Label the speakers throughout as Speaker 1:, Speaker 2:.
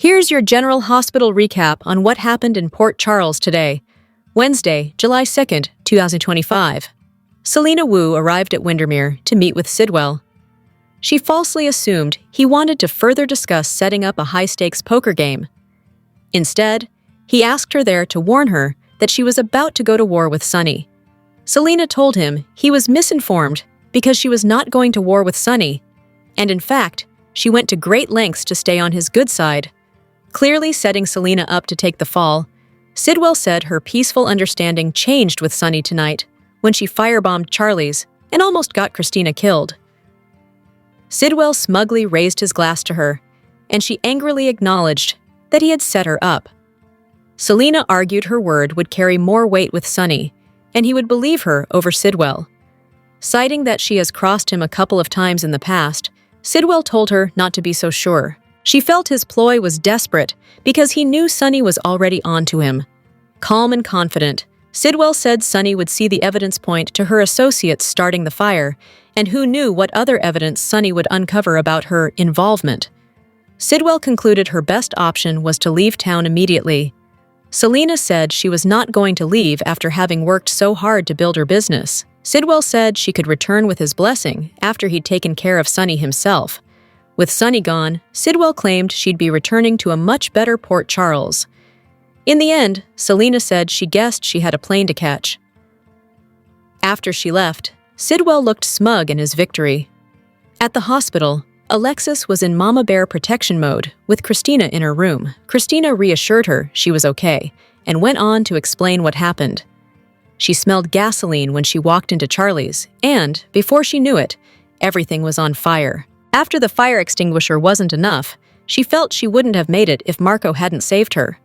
Speaker 1: Here's your General Hospital recap on what happened in Port Charles today, Wednesday, July 2nd, 2025. Selena Wu arrived at Windermere to meet with Sidell. She falsely assumed he wanted to further discuss setting up a high-stakes poker game. Instead, he asked her there to warn her that she was about to go to war with Sunny. Selena told him he was misinformed because she was not going to war with Sunny, and in fact, she went to great lengths to stay on his good side. Clearly setting Selena up to take the fall, Sidell said her peaceful understanding changed with Sunny tonight when she firebombed Charlie's and almost got Christina killed. Sidell smugly raised his glass to her, and she angrily acknowledged that he had set her up. Selena argued her word would carry more weight with Sunny, and he would believe her over Sidell. Citing that she has crossed him a couple of times in the past, Sidell told her not to be so sure. She felt his ploy was desperate because he knew Sunny was already on to him. Calm and confident, Sidell said Sunny would see the evidence point to her associates starting the fire, and who knew what other evidence Sunny would uncover about her involvement. Sidell concluded her best option was to leave town immediately. Selena said she was not going to leave after having worked so hard to build her business. Sidell said she could return with his blessing after he'd taken care of Sunny himself. With Sunny gone, Sidell claimed she'd be returning to a much better Port Charles. In the end, Selena said she guessed she had a plane to catch. After she left, Sidell looked smug in his victory. At the hospital, Alexis was in Mama Bear protection mode with Christina in her room. Christina reassured her she was okay and went on to explain what happened. She smelled gasoline when she walked into Charlie's, and, before she knew it, everything was on fire. After the fire extinguisher wasn't enough, she felt she wouldn't have made it if Marco hadn't saved her.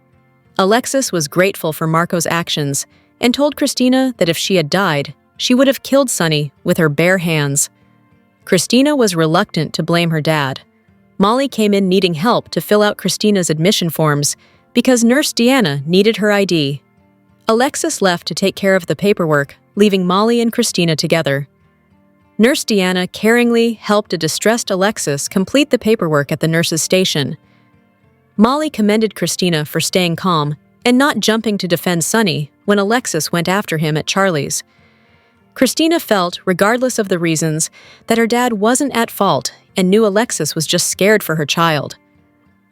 Speaker 1: Alexis was grateful for Marco's actions and told Christina that if she had died, she would have killed Sunny with her bare hands. Christina was reluctant to blame her dad. Molly came in needing help to fill out Christina's admission forms because Nurse Deanna needed her ID. Alexis left to take care of the paperwork, leaving Molly and Christina together. Nurse Deanna caringly helped a distressed Alexis complete the paperwork at the nurse's station. Molly commended Christina for staying calm and not jumping to defend Sunny when Alexis went after him at Charlie's. Christina felt, regardless of the reasons, that her dad wasn't at fault and knew Alexis was just scared for her child.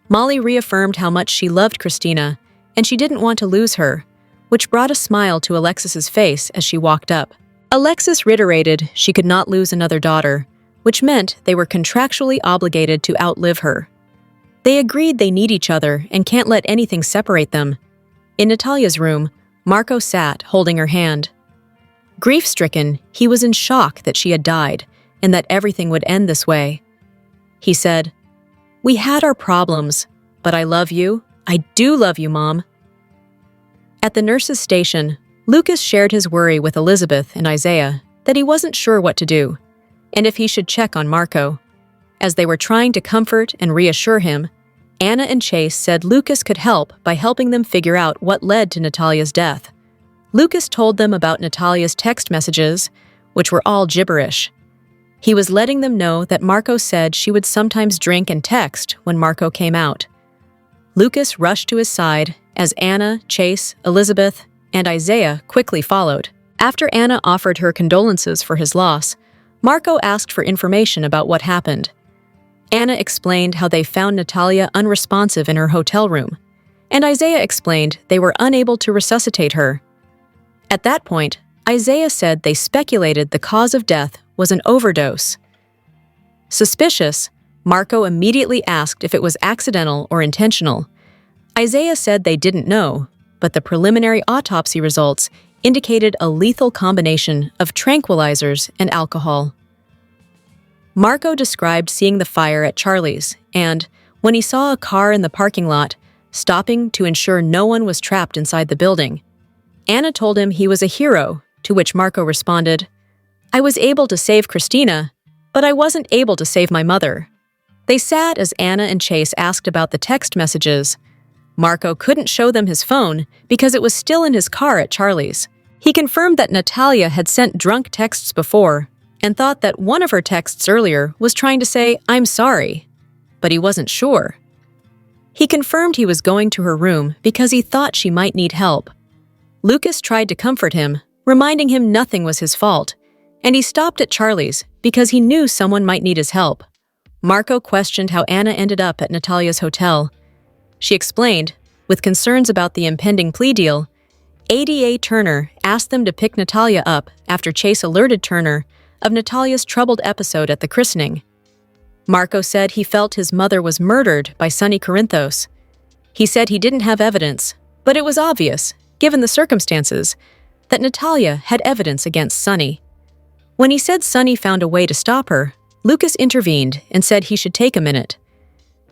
Speaker 1: Molly reaffirmed how much she loved Christina, and she didn't want to lose her, which brought a smile to Alexis's face as she walked up. Alexis reiterated she could not lose another daughter, which meant they were contractually obligated to outlive her. They agreed they need each other and can't let anything separate them. In Natalia's room, Marco sat holding her hand. Grief-stricken, he was in shock that she had died and that everything would end this way. He said, "We had our problems, but I love you. I do love you, Mom." At the nurse's station, Lucas shared his worry with Elizabeth and Isaiah that he wasn't sure what to do, and if he should check on Marco. As they were trying to comfort and reassure him, Anna and Chase said Lucas could help by helping them figure out what led to Natalia's death. Lucas told them about Natalia's text messages, which were all gibberish. He was letting them know that Marco said she would sometimes drink and text when Marco came out. Lucas rushed to his side as Anna, Chase, Elizabeth, and Isaiah quickly followed. After Anna offered her condolences for his loss, Marco asked for information about what happened. Anna explained how they found Natalia unresponsive in her hotel room, and Isaiah explained they were unable to resuscitate her. At that point, Isaiah said they speculated the cause of death was an overdose. Suspicious, Marco immediately asked if it was accidental or intentional. Isaiah said they didn't know, but the preliminary autopsy results indicated a lethal combination of tranquilizers and alcohol. Marco described seeing the fire at Charlie's and, when he saw a car in the parking lot, stopping to ensure no one was trapped inside the building. Anna told him he was a hero, to which Marco responded, "I was able to save Christina, but I wasn't able to save my mother." They sat as Anna and Chase asked about the text messages. Marco couldn't show them his phone because it was still in his car at Charlie's. He confirmed that Natalia had sent drunk texts before and thought that one of her texts earlier was trying to say, "I'm sorry," but he wasn't sure. He confirmed he was going to her room because he thought she might need help. Lucas tried to comfort him, reminding him nothing was his fault, and he stopped at Charlie's because he knew someone might need his help. Marco questioned how Anna ended up at Natalia's hotel. She explained, with concerns about the impending plea deal, ADA Turner asked them to pick Natalia up after Chase alerted Turner of Natalia's troubled episode at the christening. Marco said he felt his mother was murdered by Sonny Corinthos. He said he didn't have evidence, but it was obvious, given the circumstances, that Natalia had evidence against Sonny. When he said Sonny found a way to stop her, Lucas intervened and said he should take a minute.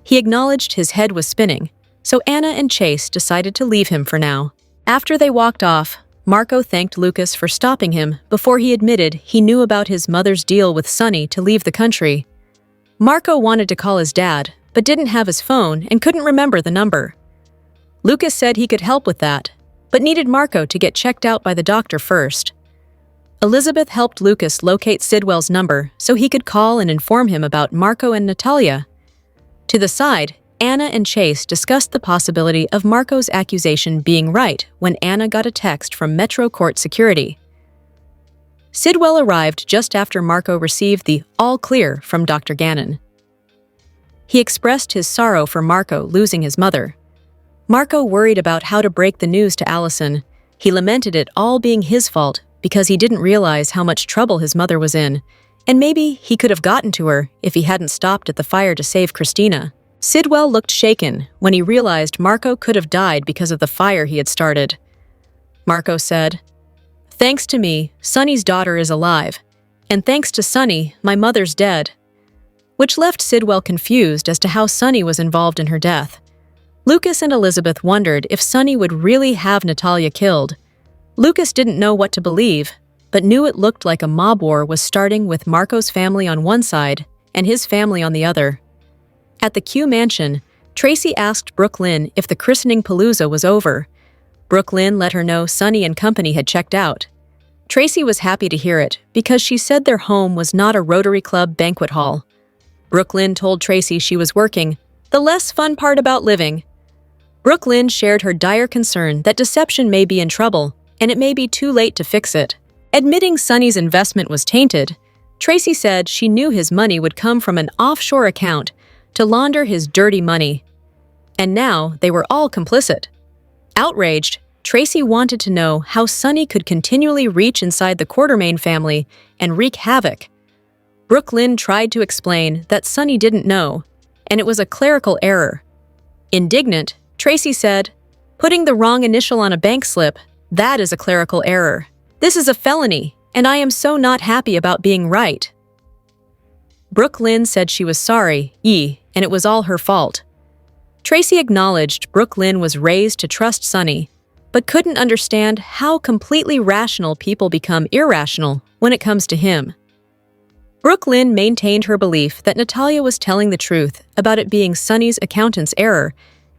Speaker 1: He acknowledged his head was spinning, so Anna and Chase decided to leave him for now. After they walked off, Marco thanked Lucas for stopping him before he admitted he knew about his mother's deal with Sonny to leave the country. Marco wanted to call his dad, but didn't have his phone and couldn't remember the number. Lucas said he could help with that, but needed Marco to get checked out by the doctor first. Elizabeth helped Lucas locate Sidwell's number so he could call and inform him about Marco and Natalia. To the side, Anna and Chase discussed the possibility of Marco's accusation being right when Anna got a text from Metro Court Security. Sidwell arrived just after Marco received the all clear from Dr. Gannon. He expressed his sorrow for Marco losing his mother. Marco worried about how to break the news to Allison. He lamented it all being his fault because he didn't realize how much trouble his mother was in, and maybe he could have gotten to her if he hadn't stopped at the fire to save Christina. Sidwell looked shaken when he realized Marco could have died because of the fire he had started. Marco said, "Thanks to me, Sonny's daughter is alive, and thanks to Sonny, my mother's dead," which left Sidwell confused as to how Sonny was involved in her death. Lucas and Elizabeth wondered if Sonny would really have Natalia killed. Lucas didn't know what to believe, but knew it looked like a mob war was starting with Marco's family on one side and his family on the other. At the Q mansion, Tracy asked Brooklyn if the christening palooza was over. Brooklyn let her know Sonny and company had checked out. Tracy was happy to hear it because she said their home was not a Rotary Club banquet hall. Brooklyn told Tracy she was working, the less fun part about living. Brooklyn shared her dire concern that deception may be in trouble, and it may be too late to fix it. Admitting Sonny's investment was tainted, Tracy said she knew his money would come from an offshore account to launder his dirty money. And now they were all complicit. Outraged, Tracy wanted to know how Sonny could continually reach inside the Quartermain family and wreak havoc. Brooklyn tried to explain that Sonny didn't know, and it was a clerical error. Indignant, Tracy said, "Putting the wrong initial on a bank slip, that is a clerical error. This is a felony, and I am so not happy about being right." Brooklyn said she was sorry, and it was all her fault. Tracy acknowledged Brooklyn was raised to trust Sonny, but couldn't understand how completely rational people become irrational when it comes to him. Brooklyn maintained her belief that Natalia was telling the truth about it being Sonny's accountant's error,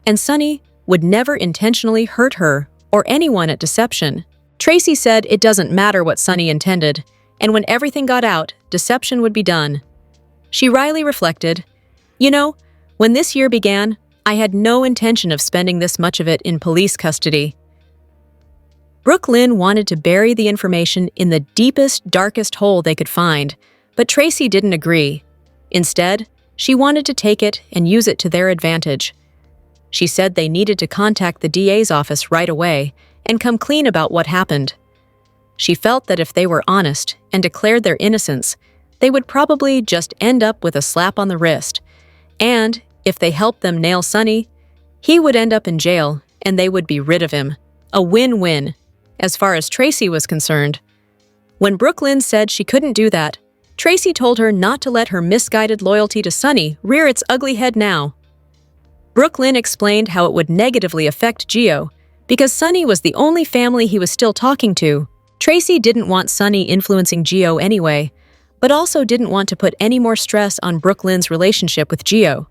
Speaker 1: and Sonny would never intentionally hurt her or anyone at deception. Tracy said it doesn't matter what Sonny intended, and when everything got out, deception would be done. She wryly reflected, "You know, when this year began, I had no intention of spending this much of it in police custody." Brooklyn wanted to bury the information in the deepest, darkest hole they could find, but Tracy didn't agree. Instead, she wanted to take it and use it to their advantage. She said they needed to contact the DA's office right away and come clean about what happened. She felt that if they were honest and declared their innocence, they would probably just end up with a slap on the wrist. And if they helped them nail Sonny, he would end up in jail and they would be rid of him. A win-win, as far as Tracy was concerned. When Brooklyn said she couldn't do that, Tracy told her not to let her misguided loyalty to Sonny rear its ugly head now. Brooklyn explained how it would negatively affect Gio, because Sonny was the only family he was still talking to. Tracy didn't want Sonny influencing Gio anyway, but also didn't want to put any more stress on Brooklyn's relationship with Gio.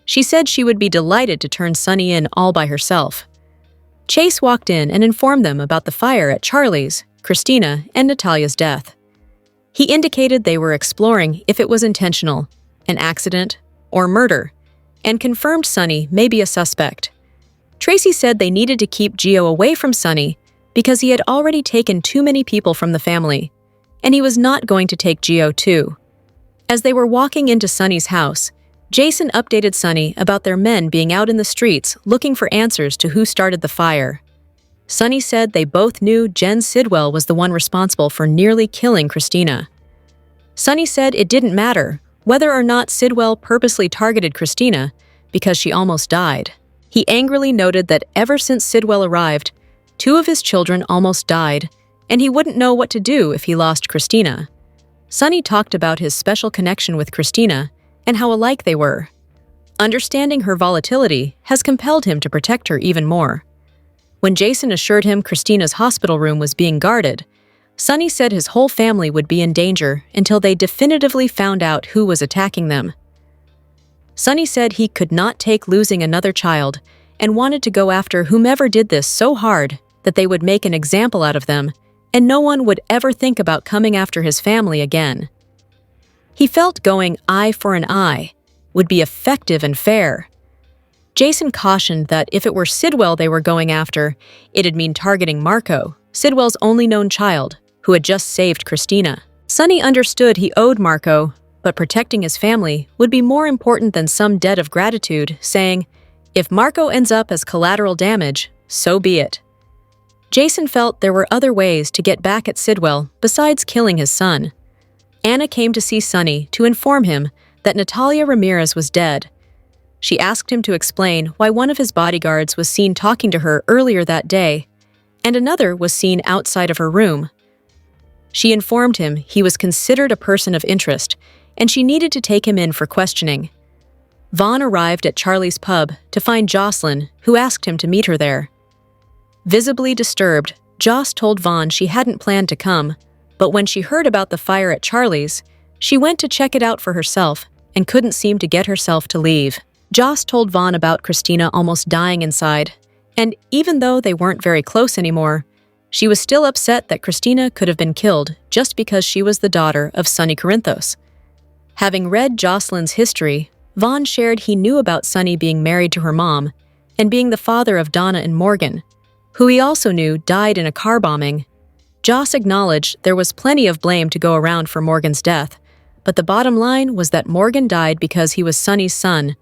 Speaker 1: She said she would be delighted to turn Sonny in all by herself. Chase walked in and informed them about the fire at Charlie's, Christina, and Natalia's death. He indicated they were exploring if it was intentional, an accident, or murder, and confirmed Sonny may be a suspect. Tracy said they needed to keep Gio away from Sonny because he had already taken too many people from the family, and he was not going to take Gio too. As they were walking into Sonny's house, Jason updated Sonny about their men being out in the streets looking for answers to who started the fire. Sonny said they both knew Jen Sidell was the one responsible for nearly killing Christina. Sonny said it didn't matter whether or not Sidell purposely targeted Christina because she almost died. He angrily noted that ever since Sidell arrived, 2 of his children almost died, and he wouldn't know what to do if he lost Christina. Sonny talked about his special connection with Christina and how alike they were. Understanding her volatility has compelled him to protect her even more. When Jason assured him Christina's hospital room was being guarded, Sonny said his whole family would be in danger until they definitively found out who was attacking them. Sonny said he could not take losing another child and wanted to go after whomever did this so hard that they would make an example out of them and no one would ever think about coming after his family again. He felt going eye for an eye would be effective and fair. Jason cautioned that if it were Sidell they were going after, it'd mean targeting Marco, Sidell's only known child, who had just saved Christina. Sonny understood he owed Marco, but protecting his family would be more important than some debt of gratitude, saying, "If Marco ends up as collateral damage, so be it." Jason felt there were other ways to get back at Sidell besides killing his son. Anna came to see Sonny to inform him that Natalia Ramirez was dead. She asked him to explain why one of his bodyguards was seen talking to her earlier that day, and another was seen outside of her room. She informed him he was considered a person of interest, and she needed to take him in for questioning. Vaughn arrived at Charlie's pub to find Jocelyn, who asked him to meet her there. Visibly disturbed, Joss told Vaughn she hadn't planned to come, but when she heard about the fire at Charlie's, she went to check it out for herself and couldn't seem to get herself to leave. Joss told Vaughn about Christina almost dying inside, and even though they weren't very close anymore, she was still upset that Christina could have been killed just because she was the daughter of Sonny Corinthos. Having read Jocelyn's history, Vaughn shared he knew about Sonny being married to her mom and being the father of Donna and Morgan, who he also knew died in a car bombing. Joss acknowledged there was plenty of blame to go around for Morgan's death, but the bottom line was that Morgan died because he was Sonny's son,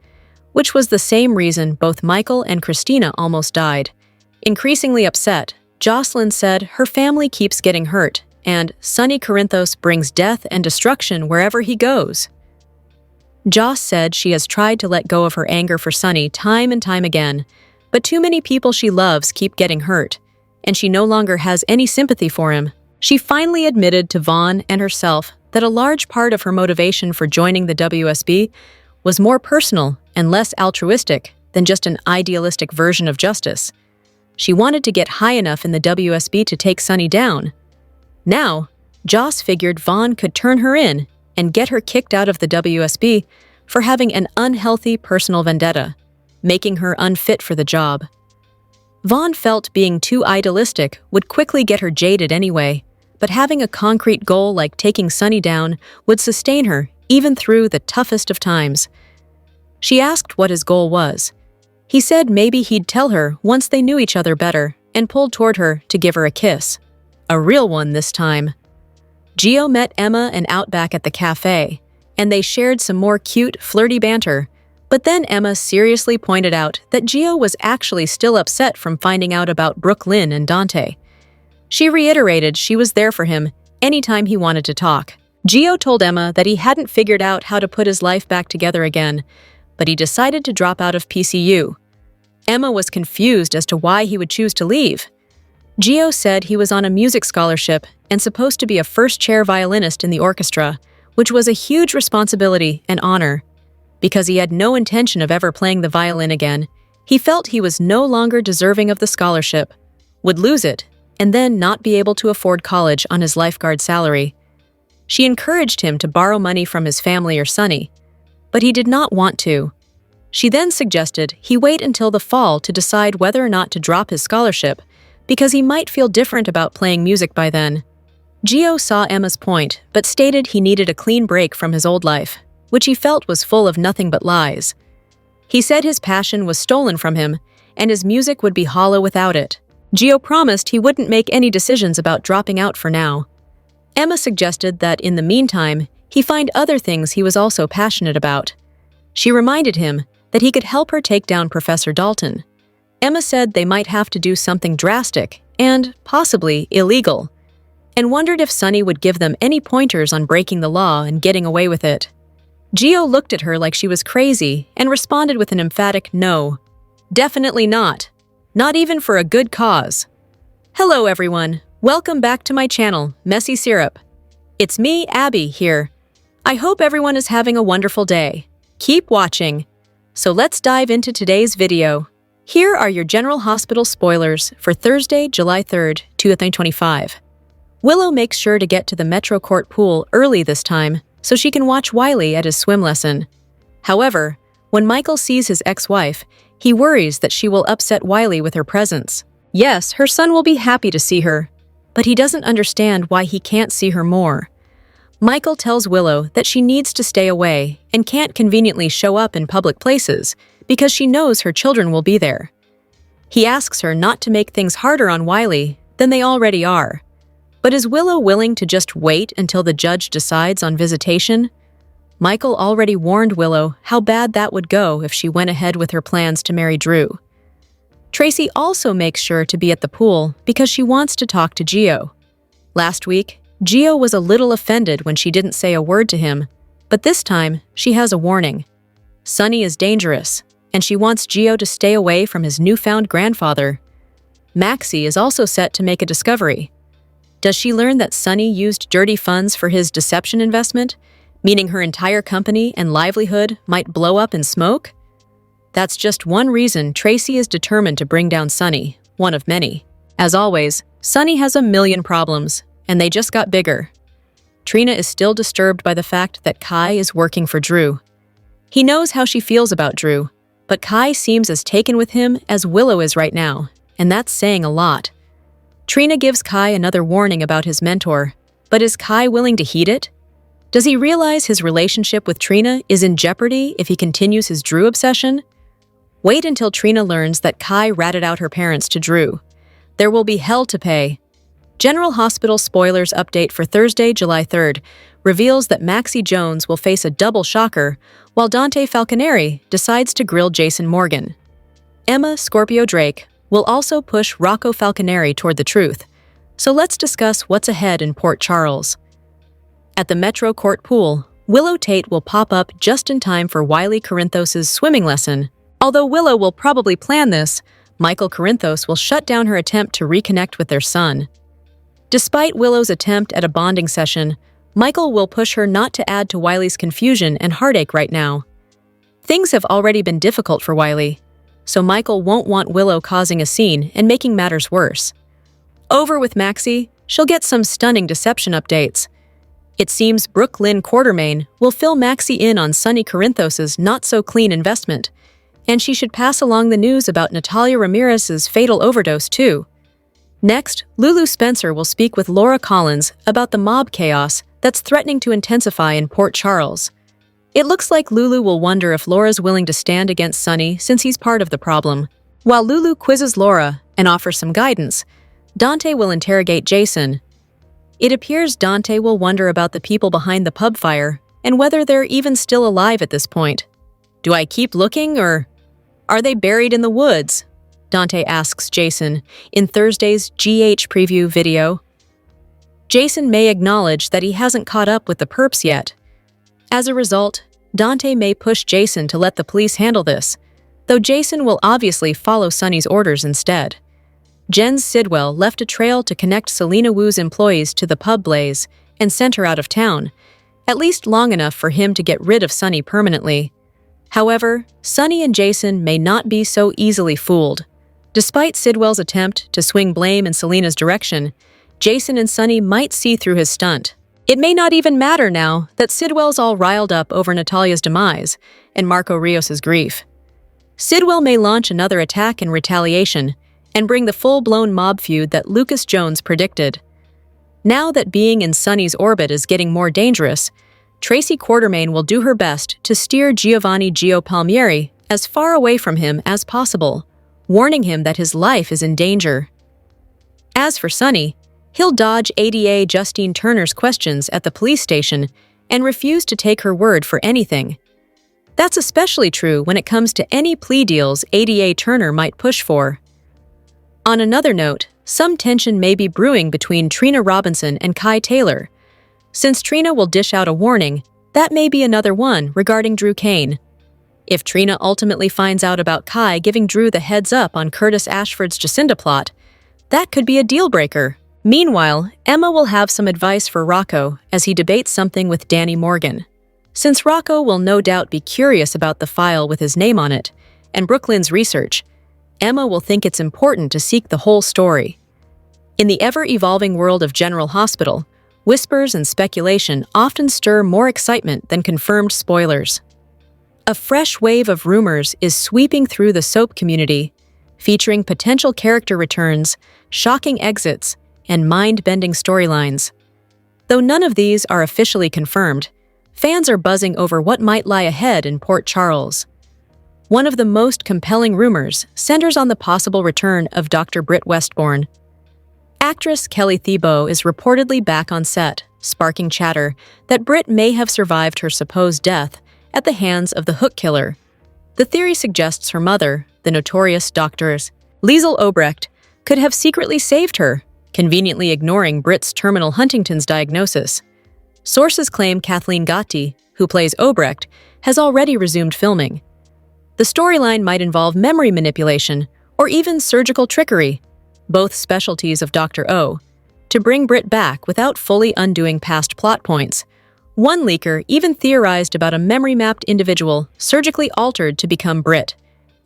Speaker 1: which was the same reason both Michael and Christina almost died. Increasingly upset, Jocelyn said her family keeps getting hurt, and Sonny Corinthos brings death and destruction wherever he goes. Joss said she has tried to let go of her anger for Sonny time and time again, but too many people she loves keep getting hurt, and she no longer has any sympathy for him. She finally admitted to Vaughn and herself that a large part of her motivation for joining the WSB was more personal and less altruistic than just an idealistic version of justice. She wanted to get high enough in the WSB to take Sonny down. Now, Joss figured Vaughn could turn her in and get her kicked out of the WSB for having an unhealthy personal vendetta, making her unfit for the job. Vaughn felt being too idealistic would quickly get her jaded anyway, but having a concrete goal like taking Sonny down would sustain her even through the toughest of times. She asked what his goal was. He said maybe he'd tell her once they knew each other better and pulled toward her to give her a kiss. A real one this time. Gio met Emma and Outback at the cafe, and they shared some more cute, flirty banter, but then Emma seriously pointed out that Gio was actually still upset from finding out about Brooklyn and Dante. She reiterated she was there for him anytime he wanted to talk. Gio told Emma that he hadn't figured out how to put his life back together again, but he decided to drop out of PCU. Emma was confused as to why he would choose to leave. Gio said he was on a music scholarship and supposed to be a first-chair violinist in the orchestra, which was a huge responsibility and honor. Because he had no intention of ever playing the violin again, he felt he was no longer deserving of the scholarship, would lose it, and then not be able to afford college on his lifeguard salary. She encouraged him to borrow money from his family or Sonny, but he did not want to. She then suggested he wait until the fall to decide whether or not to drop his scholarship, because he might feel different about playing music by then. Gio saw Emma's point, but stated he needed a clean break from his old life, which he felt was full of nothing but lies. He said his passion was stolen from him, and his music would be hollow without it. Gio promised he wouldn't make any decisions about dropping out for now. Emma suggested that, in the meantime, he find other things he was also passionate about. She reminded him that he could help her take down Professor Dalton. Emma said they might have to do something drastic and, possibly, illegal, and wondered if Sonny would give them any pointers on breaking the law and getting away with it. Gio looked at her like she was crazy and responded with an emphatic no. Definitely not. Not even for a good cause. Hello everyone, welcome back to my channel, Messy Syrup. It's me, Abby, here. I hope everyone is having a wonderful day. Keep watching. So let's dive into today's video. Here are your General Hospital spoilers for Thursday, July 3rd, 2025. Willow makes sure to get to the Metro Court pool early this time so she can watch Wiley at his swim lesson. However, when Michael sees his ex-wife, he worries that she will upset Wiley with her presence. Yes, her son will be happy to see her, but he doesn't understand why he can't see her more. Michael tells Willow that she needs to stay away and can't conveniently show up in public places because she knows her children will be there. He asks her not to make things harder on Wiley than they already are. But is Willow willing to just wait until the judge decides on visitation? Michael already warned Willow how bad that would go if she went ahead with her plans to marry Drew. Tracy also makes sure to be at the pool because she wants to talk to Gio. Last week, Gio was a little offended when she didn't say a word to him, but this time she has a warning. Sonny is dangerous, and she wants Gio to stay away from his newfound grandfather. Maxie is also set to make a discovery. Does she learn that Sonny used dirty funds for his deception investment, meaning her entire company and livelihood might blow up in smoke? That's just one reason Tracy is determined to bring down Sonny, one of many. As always, Sonny has a million problems, and they just got bigger. Trina is still disturbed by the fact that Kai is working for Drew. He knows how she feels about Drew, but Kai seems as taken with him as Willow is right now, and that's saying a lot. Trina gives Kai another warning about his mentor, but is Kai willing to heed it? Does he realize his relationship with Trina is in jeopardy if he continues his Drew obsession? Wait until Trina learns that Kai ratted out her parents to Drew. There will be hell to pay. General Hospital spoilers update for Thursday, July 3rd reveals that Maxie Jones will face a double shocker while Dante Falconeri decides to grill Jason Morgan. Emma Scorpio Drake will also push Rocco Falconeri toward the truth, so let's discuss what's ahead in Port Charles. At the Metro Court pool, Willow Tate will pop up just in time for Wiley Corinthos' swimming lesson. Although Willow will probably plan this, Michael Corinthos will shut down her attempt to reconnect with their son. Despite Willow's attempt at a bonding session, Michael will push her not to add to Wiley's confusion and heartache right now. Things have already been difficult for Wiley, so Michael won't want Willow causing a scene and making matters worse. Over with Maxie, she'll get some stunning deception updates. It seems Brooke Lynn Quartermain will fill Maxie in on Sonny Corinthos' not-so-clean investment, and she should pass along the news about Natalia Ramirez's fatal overdose, too. Next, Lulu Spencer will speak with Laura Collins about the mob chaos that's threatening to intensify in Port Charles. It looks like Lulu will wonder if Laura's willing to stand against Sonny since he's part of the problem. While Lulu quizzes Laura and offers some guidance, Dante will interrogate Jason. It appears Dante will wonder about the people behind the pub fire and whether they're even still alive at this point. Do I keep looking, or are they buried in the woods? Dante asks Jason in Thursday's GH preview video. Jason may acknowledge that he hasn't caught up with the perps yet. As a result, Dante may push Jason to let the police handle this, though Jason will obviously follow Sonny's orders instead. Jen Sidell left a trail to connect Selena Wu's employees to the pub blaze and sent her out of town, at least long enough for him to get rid of Sonny permanently. However, Sonny and Jason may not be so easily fooled. Despite Sidwell's attempt to swing blame in Selena's direction, Jason and Sonny might see through his stunt. It may not even matter now that Sidwell's all riled up over Natalia's demise and Marco Rios' grief. Sidwell may launch another attack in retaliation and bring the full-blown mob feud that Lucas Jones predicted. Now that being in Sonny's orbit is getting more dangerous, Tracy Quartermain will do her best to steer Giovanni Gio Palmieri as far away from him as possible, warning him that his life is in danger. As for Sonny, he'll dodge ADA Justine Turner's questions at the police station and refuse to take her word for anything. That's especially true when it comes to any plea deals ADA Turner might push for. On another note, some tension may be brewing between Trina Robinson and Kai Taylor. Since Trina will dish out a warning, that may be another one regarding Drew Kane. If Trina ultimately finds out about Kai giving Drew the heads up on Curtis Ashford's Jacinda plot, that could be a deal-breaker. Meanwhile, Emma will have some advice for Rocco as he debates something with Danny Morgan. Since Rocco will no doubt be curious about the file with his name on it, and Brooklyn's research, Emma will think it's important to seek the whole story. In the ever-evolving world of General Hospital, whispers and speculation often stir more excitement than confirmed spoilers. A fresh wave of rumors is sweeping through the soap community, featuring potential character returns, shocking exits, and mind-bending storylines. Though none of these are officially confirmed, fans are buzzing over what might lie ahead in Port Charles. One of the most compelling rumors centers on the possible return of Dr. Britt Westbourne. Actress Kelly Thibault is reportedly back on set, sparking chatter that Britt may have survived her supposed death at the hands of the Hook Killer. The theory suggests her mother, the notorious Dr. Liesl Obrecht, could have secretly saved her, conveniently ignoring Britt's terminal Huntington's diagnosis. Sources claim Kathleen Gotti, who plays Obrecht, has already resumed filming. The storyline might involve memory manipulation or even surgical trickery, both specialties of Dr. O, to bring Britt back without fully undoing past plot points. One leaker even theorized about a memory-mapped individual surgically altered to become Britt,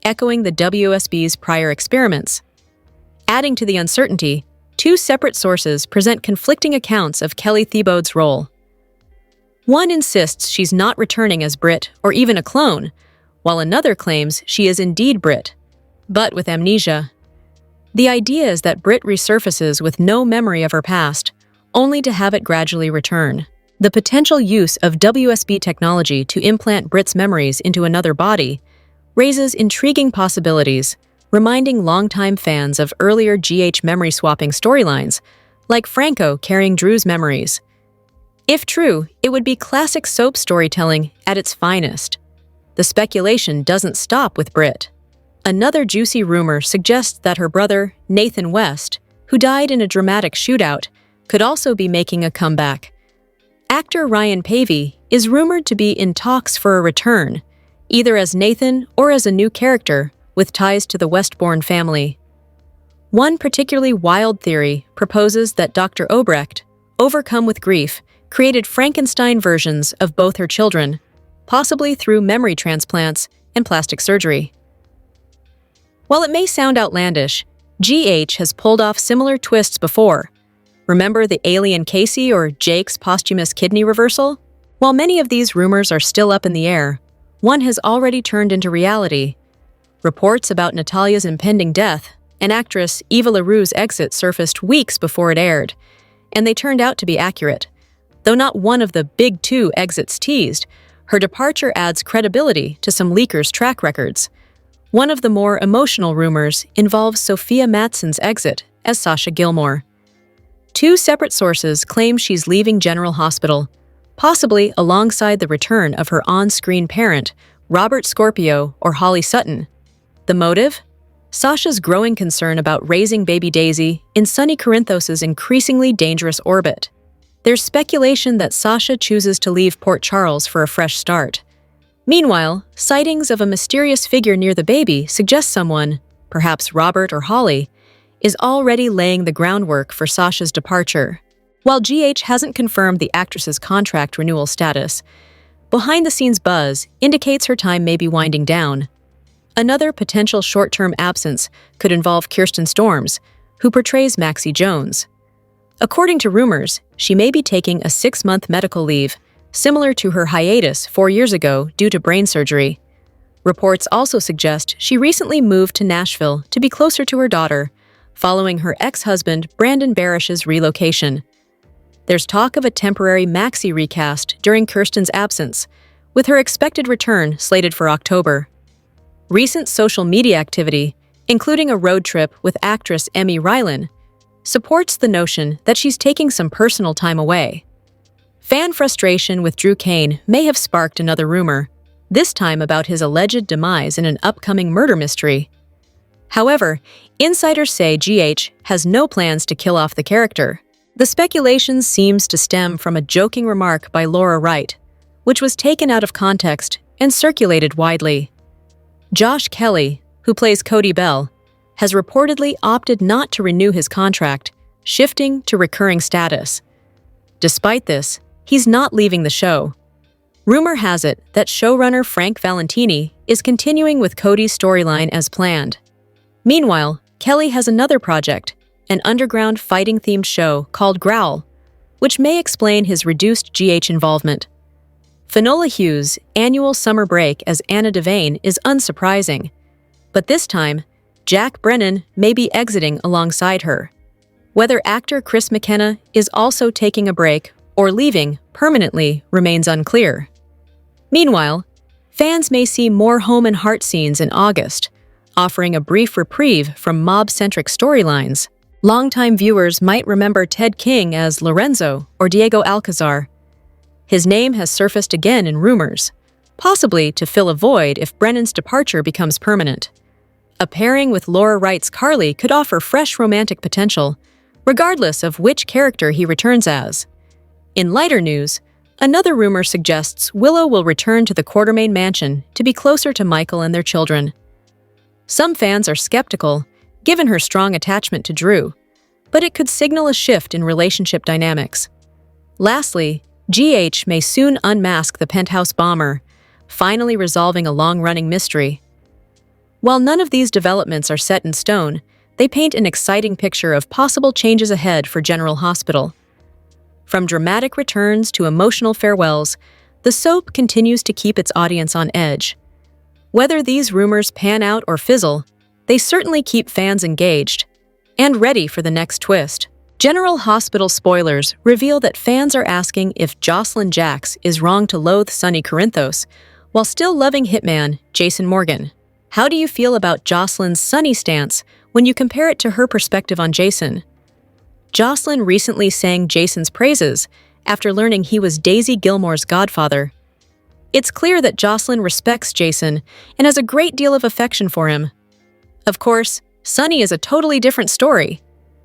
Speaker 1: echoing the WSB's prior experiments. Adding to the uncertainty, two separate sources present conflicting accounts of Kelly Thibault's role. One insists she's not returning as Britt or even a clone, while another claims she is indeed Britt, but with amnesia. The idea is that Britt resurfaces with no memory of her past, only to have it gradually return. The potential use of WSB technology to implant Britt's memories into another body raises intriguing possibilities, reminding longtime fans of earlier GH memory-swapping storylines, like Franco carrying Drew's memories. If true, it would be classic soap storytelling at its finest. The speculation doesn't stop with Britt. Another juicy rumor suggests that her brother, Nathan West, who died in a dramatic shootout, could also be making a comeback. Actor Ryan Pavey is rumored to be in talks for a return, either as Nathan or as a new character with ties to the Westbourne family. One particularly wild theory proposes that Dr. Obrecht, overcome with grief, created Frankenstein versions of both her children, possibly through memory transplants and plastic surgery. While it may sound outlandish, GH has pulled off similar twists before. Remember the alien Casey or Jake's posthumous kidney reversal? While many of these rumors are still up in the air, one has already turned into reality. Reports about Natalia's impending death and actress Eva LaRue's exit surfaced weeks before it aired, and they turned out to be accurate. Though not one of the big two exits teased, her departure adds credibility to some leakers' track records. One of the more emotional rumors involves Sophia Matson's exit as Sasha Gilmore. Two separate sources claim she's leaving General Hospital, possibly alongside the return of her on-screen parent, Robert Scorpio or Holly Sutton. The motive? Sasha's growing concern about raising baby Daisy in Sonny Corinthos' increasingly dangerous orbit. There's speculation that Sasha chooses to leave Port Charles for a fresh start. Meanwhile, sightings of a mysterious figure near the baby suggest someone, perhaps Robert or Holly, is already laying the groundwork for Sasha's departure. While GH hasn't confirmed the actress's contract renewal status, behind-the-scenes buzz indicates her time may be winding down. Another potential short-term absence could involve Kirsten Storms, who portrays Maxie Jones. According to rumors, she may be taking a 6-month medical leave, similar to her hiatus 4 years ago due to brain surgery. Reports also suggest she recently moved to Nashville to be closer to her daughter, following her ex-husband Brandon Barish's relocation. There's talk of a temporary Maxie recast during Kirsten's absence, with her expected return slated for October. Recent social media activity, including a road trip with actress Emmy Rylan, supports the notion that she's taking some personal time away. Fan frustration with Drew Kane may have sparked another rumor, this time about his alleged demise in an upcoming murder mystery. However, insiders say GH has no plans to kill off the character. The speculation seems to stem from a joking remark by Laura Wright, which was taken out of context and circulated widely. Josh Kelly, who plays Cody Bell, has reportedly opted not to renew his contract, shifting to recurring status. Despite this, he's not leaving the show. Rumor has it that showrunner Frank Valentini is continuing with Cody's storyline as planned. Meanwhile, Kelly has another project, an underground fighting-themed show called Growl, which may explain his reduced GH involvement. Finola Hughes' annual summer break as Anna Devane is unsurprising, but this time, Jack Brennan may be exiting alongside her. Whether actor Chris McKenna is also taking a break or leaving permanently remains unclear. Meanwhile, fans may see more home and heart scenes in August, offering a brief reprieve from mob-centric storylines. Longtime viewers might remember Ted King as Lorenzo or Diego Alcazar. His name has surfaced again in rumors, possibly to fill a void if Brennan's departure becomes permanent. A pairing with Laura Wright's Carly could offer fresh romantic potential, regardless of which character he returns as. In lighter news, another rumor suggests Willow will return to the Quartermaine mansion to be closer to Michael and their children. Some fans are skeptical, given her strong attachment to Drew, but it could signal a shift in relationship dynamics. Lastly, GH may soon unmask the penthouse bomber, finally resolving a long-running mystery. While none of these developments are set in stone, they paint an exciting picture of possible changes ahead for General Hospital. From dramatic returns to emotional farewells, the soap continues to keep its audience on edge. Whether these rumors pan out or fizzle, they certainly keep fans engaged and ready for the next twist. General Hospital spoilers reveal that fans are asking if Jocelyn Jacks is wrong to loathe Sonny Corinthos while still loving hitman Jason Morgan. How do you feel about Jocelyn's Sonny stance when you compare it to her perspective on Jason? Jocelyn recently sang Jason's praises after learning he was Daisy Gilmore's godfather. It's clear that Jocelyn respects Jason and has a great deal of affection for him. Of course, Sonny is a totally different story.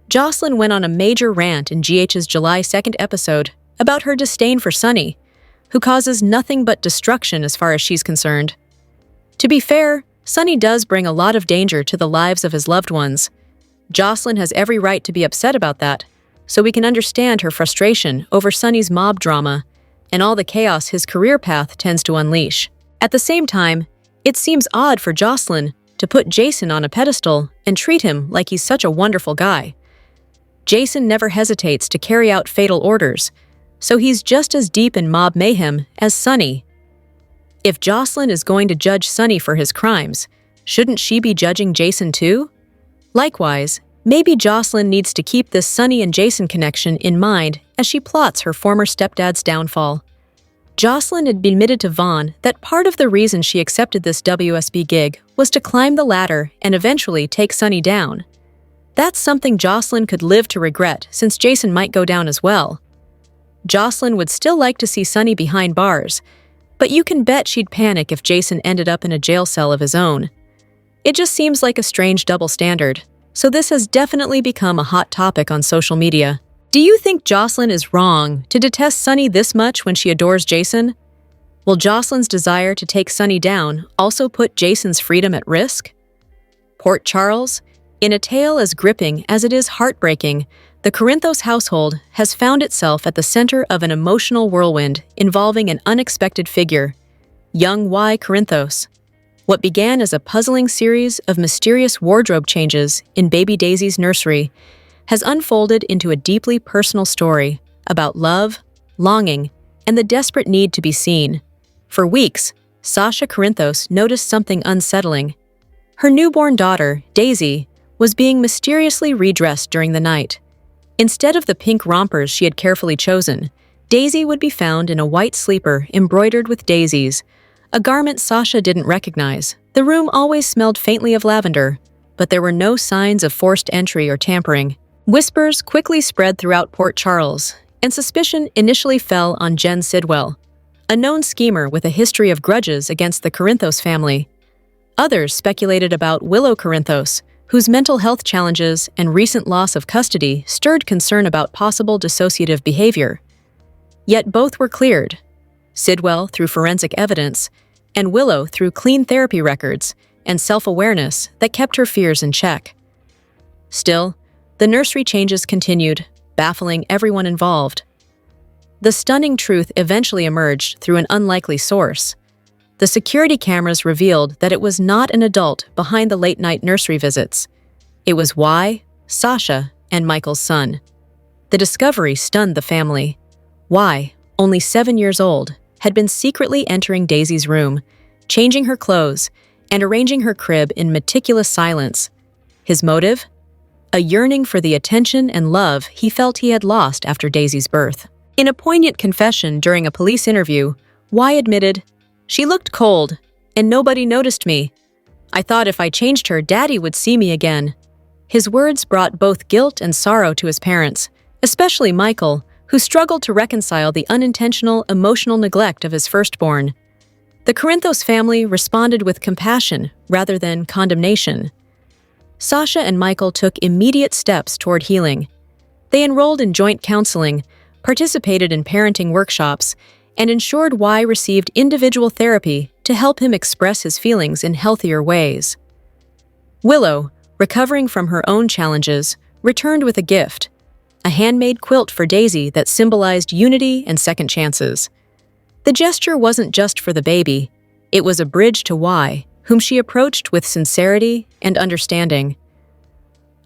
Speaker 1: Jocelyn went on a major rant in GH's July 2nd episode about her disdain for Sonny, who causes nothing but destruction as far as she's concerned. To be fair, Sonny does bring a lot of danger to the lives of his loved ones. Jocelyn has every right to be upset about that, so we can understand her frustration over Sonny's mob drama and all the chaos his career path tends to unleash. At the same time, it seems odd for Jocelyn to put Jason on a pedestal and treat him like he's such a wonderful guy. Jason never hesitates to carry out fatal orders, so he's just as deep in mob mayhem as Sonny. If Jocelyn is going to judge Sonny for his crimes, shouldn't she be judging Jason too? Likewise, maybe Jocelyn needs to keep this Sonny and Jason connection in mind as she plots her former stepdad's downfall. Jocelyn had admitted to Vaughn that part of the reason she accepted this WSB gig was to climb the ladder and eventually take Sonny down. That's something Jocelyn could live to regret since Jason might go down as well. Jocelyn would still like to see Sonny behind bars, but you can bet she'd panic if Jason ended up in a jail cell of his own. It just seems like a strange double standard, so this has definitely become a hot topic on social media. Do you think Jocelyn is wrong to detest Sonny this much when she adores Jason? Will Jocelyn's desire to take Sonny down also put Jason's freedom at risk? Port Charles? In a tale as gripping as it is heartbreaking, the Corinthos household has found itself at the center of an emotional whirlwind involving an unexpected figure, young Y. Corinthos. What began as a puzzling series of mysterious wardrobe changes in baby Daisy's nursery has unfolded into a deeply personal story about love, longing, and the desperate need to be seen. For weeks, Sasha Corinthos noticed something unsettling. Her newborn daughter, Daisy, was being mysteriously redressed during the night. Instead of the pink rompers she had carefully chosen, Daisy would be found in a white sleeper embroidered with daisies, a garment Sasha didn't recognize. The room always smelled faintly of lavender, but there were no signs of forced entry or tampering. Whispers quickly spread throughout Port Charles, and suspicion initially fell on Jen Sidell, a known schemer with a history of grudges against the Corinthos family. Others speculated about Willow Corinthos, whose mental health challenges and recent loss of custody stirred concern about possible dissociative behavior. Yet both were cleared, Sidell through forensic evidence, and Willow through clean therapy records and self-awareness that kept her fears in check. Still, the nursery changes continued, baffling everyone involved. The stunning truth eventually emerged through an unlikely source. The security cameras revealed that it was not an adult behind the late-night nursery visits. It was Y, Sasha, and Michael's son. The discovery stunned the family. Y, only 7 years old, had been secretly entering Daisy's room, changing her clothes, and arranging her crib in meticulous silence. His motive? A yearning for the attention and love he felt he had lost after Daisy's birth. In a poignant confession during a police interview, Y admitted, "She looked cold, and nobody noticed me. I thought if I changed her, Daddy would see me again." His words brought both guilt and sorrow to his parents, especially Michael, who struggled to reconcile the unintentional emotional neglect of his firstborn. The Corinthos family responded with compassion rather than condemnation. Sasha and Michael took immediate steps toward healing. They enrolled in joint counseling, participated in parenting workshops, and ensured Y received individual therapy to help him express his feelings in healthier ways. Willow, recovering from her own challenges, returned with a gift, a handmade quilt for Daisy that symbolized unity and second chances. The gesture wasn't just for the baby, it was a bridge to Y, whom she approached with sincerity and understanding.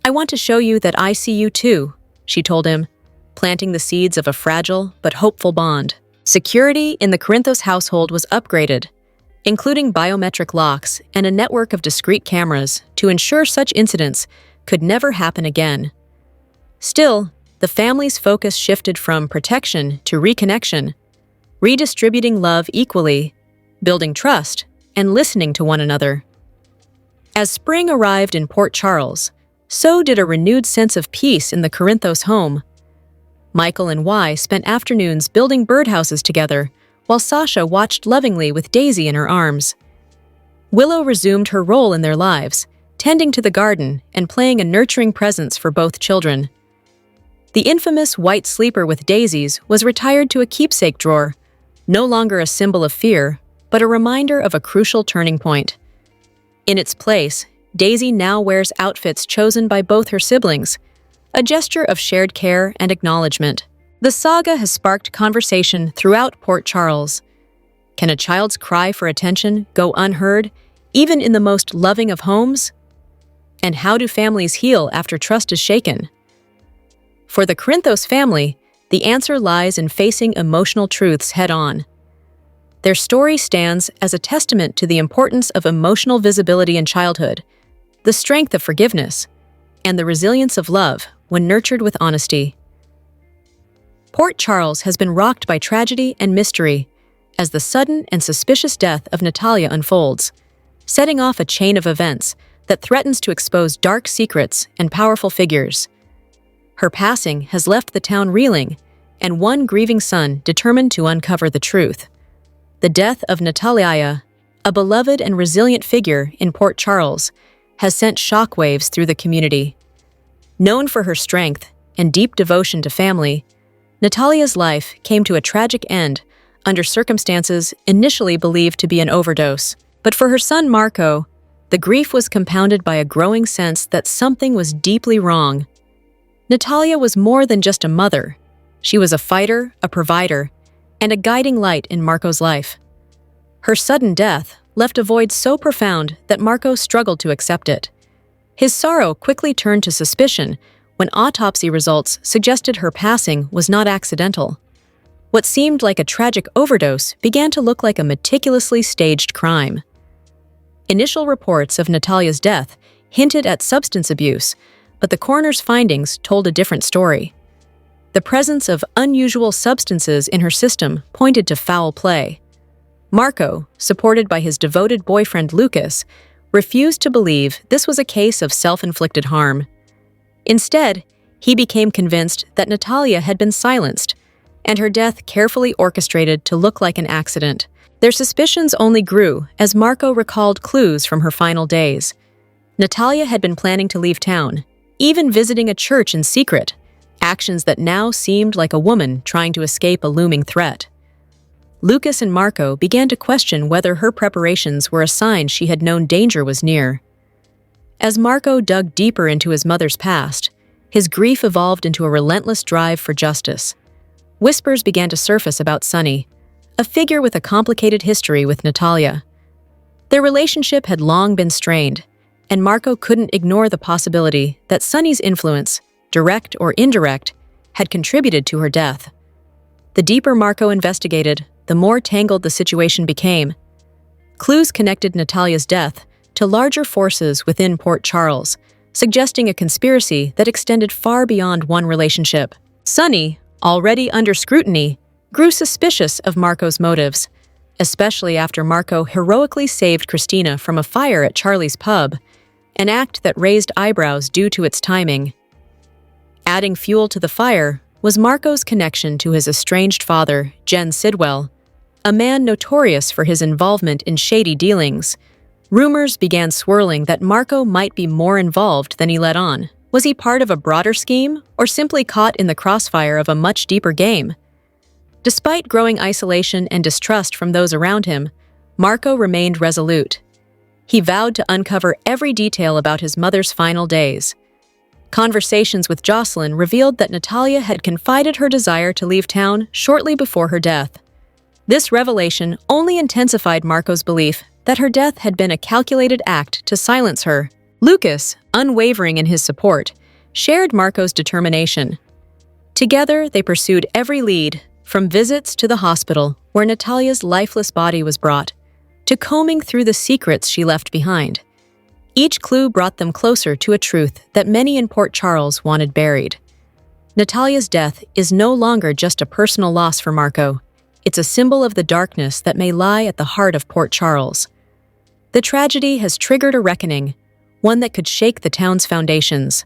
Speaker 1: "I want to show you that I see you too," she told him, planting the seeds of a fragile but hopeful bond. Security in the Corinthos household was upgraded, including biometric locks and a network of discrete cameras to ensure such incidents could never happen again. Still, the family's focus shifted from protection to reconnection, redistributing love equally, building trust, and listening to one another. As spring arrived in Port Charles, so did a renewed sense of peace in the Corinthos home. Michael and Y spent afternoons building birdhouses together, while Sasha watched lovingly with Daisy in her arms. Willow resumed her role in their lives, tending to the garden and playing a nurturing presence for both children. The infamous white sleeper with daisies was retired to a keepsake drawer, no longer a symbol of fear, but a reminder of a crucial turning point. In its place, Daisy now wears outfits chosen by both her siblings, a gesture of shared care and acknowledgement. The saga has sparked conversation throughout Port Charles. Can a child's cry for attention go unheard, even in the most loving of homes? And how do families heal after trust is shaken? For the Corinthos family, the answer lies in facing emotional truths head-on. Their story stands as a testament to the importance of emotional visibility in childhood, the strength of forgiveness, and the resilience of love when nurtured with honesty. Port Charles has been rocked by tragedy and mystery as the sudden and suspicious death of Natalia unfolds, setting off a chain of events that threatens to expose dark secrets and powerful figures. Her passing has left the town reeling, and one grieving son determined to uncover the truth. The death of Natalia, a beloved and resilient figure in Port Charles, has sent shockwaves through the community. Known for her strength and deep devotion to family, Natalia's life came to a tragic end under circumstances initially believed to be an overdose. But for her son Marco, the grief was compounded by a growing sense that something was deeply wrong. Natalia was more than just a mother. She was a fighter, a provider, and a guiding light in Marco's life. Her sudden death left a void so profound that Marco struggled to accept it. His sorrow quickly turned to suspicion when autopsy results suggested her passing was not accidental. What seemed like a tragic overdose began to look like a meticulously staged crime. Initial reports of Natalia's death hinted at substance abuse, but the coroner's findings told a different story. The presence of unusual substances in her system pointed to foul play. Marco, supported by his devoted boyfriend Lucas, refused to believe this was a case of self-inflicted harm. Instead, he became convinced that Natalia had been silenced, and her death carefully orchestrated to look like an accident. Their suspicions only grew as Marco recalled clues from her final days. Natalia had been planning to leave town, even visiting a church in secret, actions that now seemed like a woman trying to escape a looming threat. Lucas and Marco began to question whether her preparations were a sign she had known danger was near. As Marco dug deeper into his mother's past, his grief evolved into a relentless drive for justice. Whispers began to surface about Sonny, a figure with a complicated history with Natalia. Their relationship had long been strained, and Marco couldn't ignore the possibility that Sonny's influence, direct or indirect, had contributed to her death. The deeper Marco investigated, the more tangled the situation became. Clues connected Natalia's death to larger forces within Port Charles, suggesting a conspiracy that extended far beyond one relationship. Sonny, already under scrutiny, grew suspicious of Marco's motives, especially after Marco heroically saved Christina from a fire at Charlie's pub, an act that raised eyebrows due to its timing. Adding fuel to the fire was Marco's connection to his estranged father, Sidell, a man notorious for his involvement in shady dealings. Rumors began swirling that Marco might be more involved than he let on. Was he part of a broader scheme, or simply caught in the crossfire of a much deeper game? Despite growing isolation and distrust from those around him, Marco remained resolute. He vowed to uncover every detail about his mother's final days. Conversations with Jocelyn revealed that Natalia had confided her desire to leave town shortly before her death. This revelation only intensified Marco's belief that her death had been a calculated act to silence her. Lucas, unwavering in his support, shared Marco's determination. Together, they pursued every lead, from visits to the hospital, where Natalia's lifeless body was brought, to combing through the secrets she left behind. Each clue brought them closer to a truth that many in Port Charles wanted buried. Natalia's death is no longer just a personal loss for Marco. It's a symbol of the darkness that may lie at the heart of Port Charles. The tragedy has triggered a reckoning, one that could shake the town's foundations.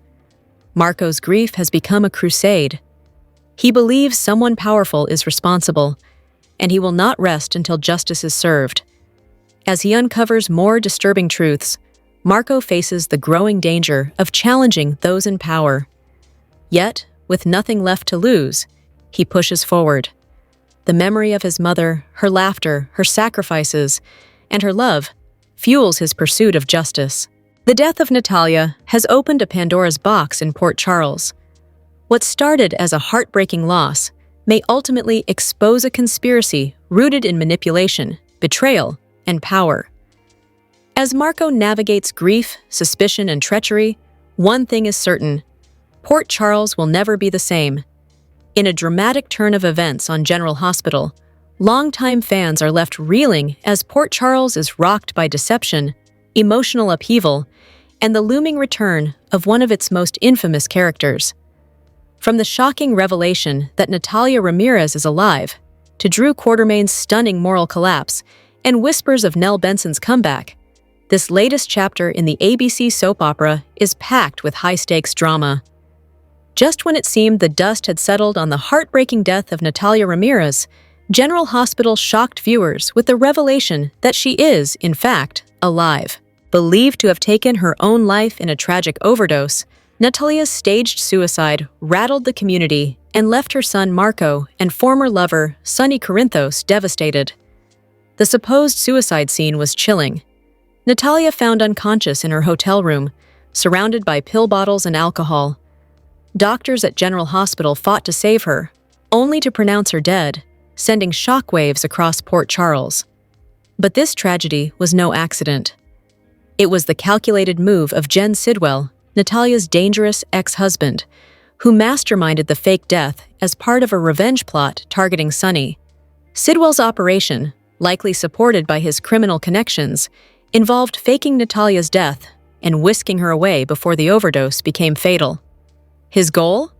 Speaker 1: Marco's grief has become a crusade. He believes someone powerful is responsible, and he will not rest until justice is served. As he uncovers more disturbing truths, Marco faces the growing danger of challenging those in power. Yet, with nothing left to lose, he pushes forward. The memory of his mother, her laughter, her sacrifices, and her love fuels his pursuit of justice. The death of Natalia has opened a Pandora's box in Port Charles. What started as a heartbreaking loss may ultimately expose a conspiracy rooted in manipulation, betrayal, and power. As Marco navigates grief, suspicion, and treachery, one thing is certain: Port Charles will never be the same. In a dramatic turn of events on General Hospital, longtime fans are left reeling as Port Charles is rocked by deception, emotional upheaval, and the looming return of one of its most infamous characters. From the shocking revelation that Natalia Ramirez is alive, to Drew Quartermain's stunning moral collapse, and whispers of Nell Benson's comeback, this latest chapter in the ABC soap opera is packed with high-stakes drama. Just when it seemed the dust had settled on the heartbreaking death of Natalia Ramirez, General Hospital shocked viewers with the revelation that she is, in fact, alive. Believed to have taken her own life in a tragic overdose, Natalia's staged suicide rattled the community and left her son Marco and former lover Sonny Corinthos devastated. The supposed suicide scene was chilling. Natalia found unconscious in her hotel room, surrounded by pill bottles and alcohol. Doctors at General Hospital fought to save her, only to pronounce her dead, sending shockwaves across Port Charles. But this tragedy was no accident. It was the calculated move of Sidell, Natalia's dangerous ex-husband, who masterminded the fake death as part of a revenge plot targeting Sonny. Sidell's operation, likely supported by his criminal connections, involved faking Natalia's death and whisking her away before the overdose became fatal. His goal?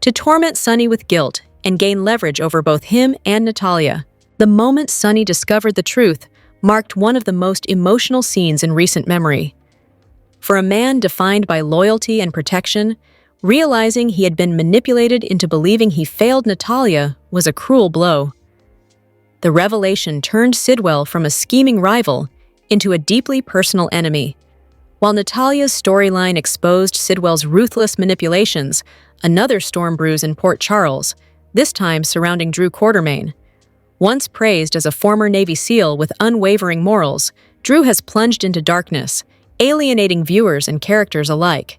Speaker 1: To torment Sonny with guilt and gain leverage over both him and Natalia. The moment Sonny discovered the truth marked one of the most emotional scenes in recent memory. For a man defined by loyalty and protection, realizing he had been manipulated into believing he failed Natalia was a cruel blow. The revelation turned Sidell from a scheming rival into a deeply personal enemy. While Natalia's storyline exposed Sidell's ruthless manipulations, another storm brews in Port Charles, this time surrounding Drew Quartermain. Once praised as a former Navy SEAL with unwavering morals, Drew has plunged into darkness, alienating viewers and characters alike.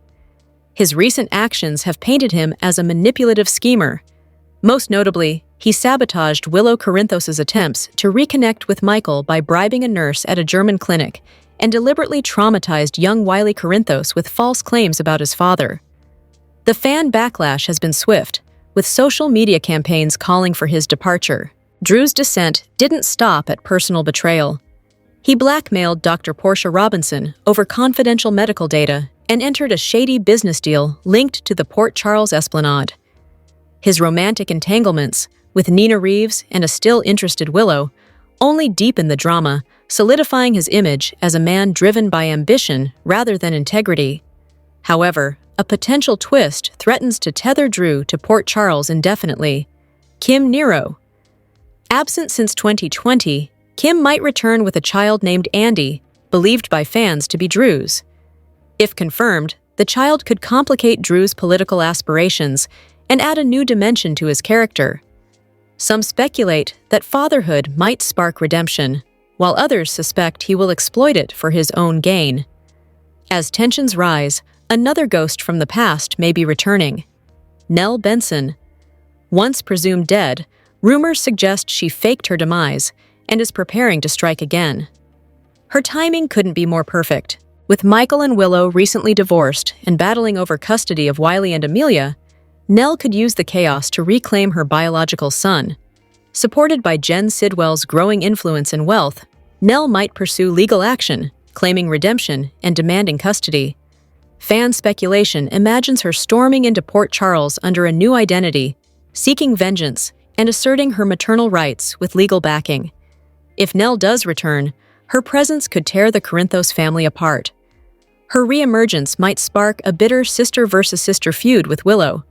Speaker 1: His recent actions have painted him as a manipulative schemer. Most notably, he sabotaged Willow Corinthos' attempts to reconnect with Michael by bribing a nurse at a German clinic and deliberately traumatized young Wiley Corinthos with false claims about his father. The fan backlash has been swift, with social media campaigns calling for his departure. Drew's descent didn't stop at personal betrayal. He blackmailed Dr. Portia Robinson over confidential medical data and entered a shady business deal linked to the Port Charles Esplanade. His romantic entanglements with Nina Reeves and a still interested Willow only deepened the drama, solidifying his image as a man driven by ambition rather than integrity. However, a potential twist threatens to tether Drew to Port Charles indefinitely. Kim Nero. Absent since 2020, Kim might return with a child named Andy, believed by fans to be Drew's. If confirmed, the child could complicate Drew's political aspirations and add a new dimension to his character. Some speculate that fatherhood might spark redemption, while others suspect he will exploit it for his own gain. As tensions rise, another ghost from the past may be returning. Nell Benson. Once presumed dead, rumors suggest she faked her demise and is preparing to strike again. Her timing couldn't be more perfect. With Michael and Willow recently divorced and battling over custody of Wiley and Amelia, Nell could use the chaos to reclaim her biological son. Supported by Jen Sidell's growing influence and wealth, Nell might pursue legal action, claiming redemption and demanding custody. Fan speculation imagines her storming into Port Charles under a new identity, seeking vengeance and asserting her maternal rights with legal backing. If Nell does return, her presence could tear the Corinthos family apart. Her reemergence might spark a bitter sister-versus-sister feud with Willow,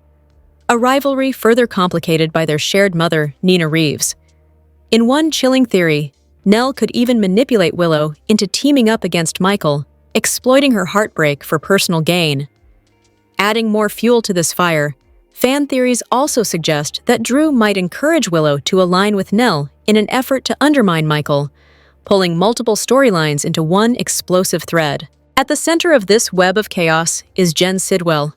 Speaker 1: a rivalry further complicated by their shared mother, Nina Reeves. In one chilling theory, Nell could even manipulate Willow into teaming up against Michael, exploiting her heartbreak for personal gain. Adding more fuel to this fire, fan theories also suggest that Drew might encourage Willow to align with Nell in an effort to undermine Michael, pulling multiple storylines into one explosive thread. At the center of this web of chaos is Jen Sidell.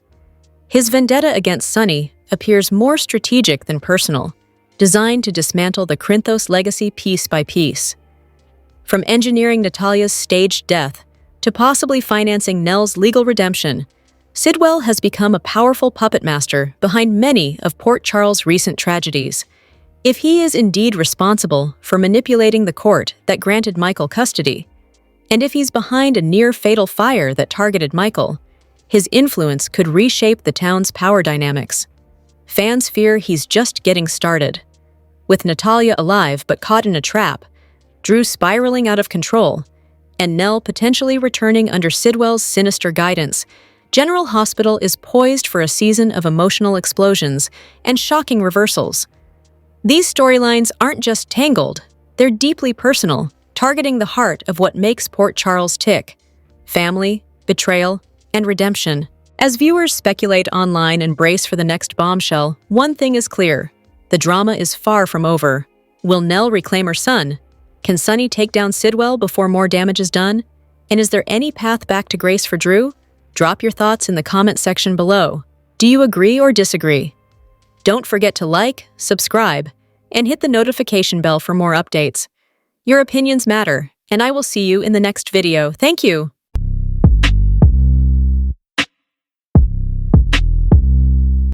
Speaker 1: His vendetta against Sonny appears more strategic than personal, designed to dismantle the Corinthos legacy piece by piece. From engineering Natalia's staged death to possibly financing Nell's legal redemption, Sidell has become a powerful puppet master behind many of Port Charles' recent tragedies. If he is indeed responsible for manipulating the court that granted Michael custody, and if he's behind a near-fatal fire that targeted Michael, his influence could reshape the town's power dynamics. Fans fear he's just getting started. With Natalia alive but caught in a trap, Drew spiraling out of control, and Nell potentially returning under Sidell's sinister guidance, General Hospital is poised for a season of emotional explosions and shocking reversals. These storylines aren't just tangled, they're deeply personal, targeting the heart of what makes Port Charles tick: family, betrayal, and redemption. As viewers speculate online and brace for the next bombshell, one thing is clear: the drama is far from over. Will Nell reclaim her son? Can Sonny take down Sidell before more damage is done? And is there any path back to grace for Drew? Drop your thoughts in the comment section below. Do you agree or disagree? Don't forget to like, subscribe, and hit the notification bell for more updates. Your opinions matter, and I will see you in the next video. Thank you!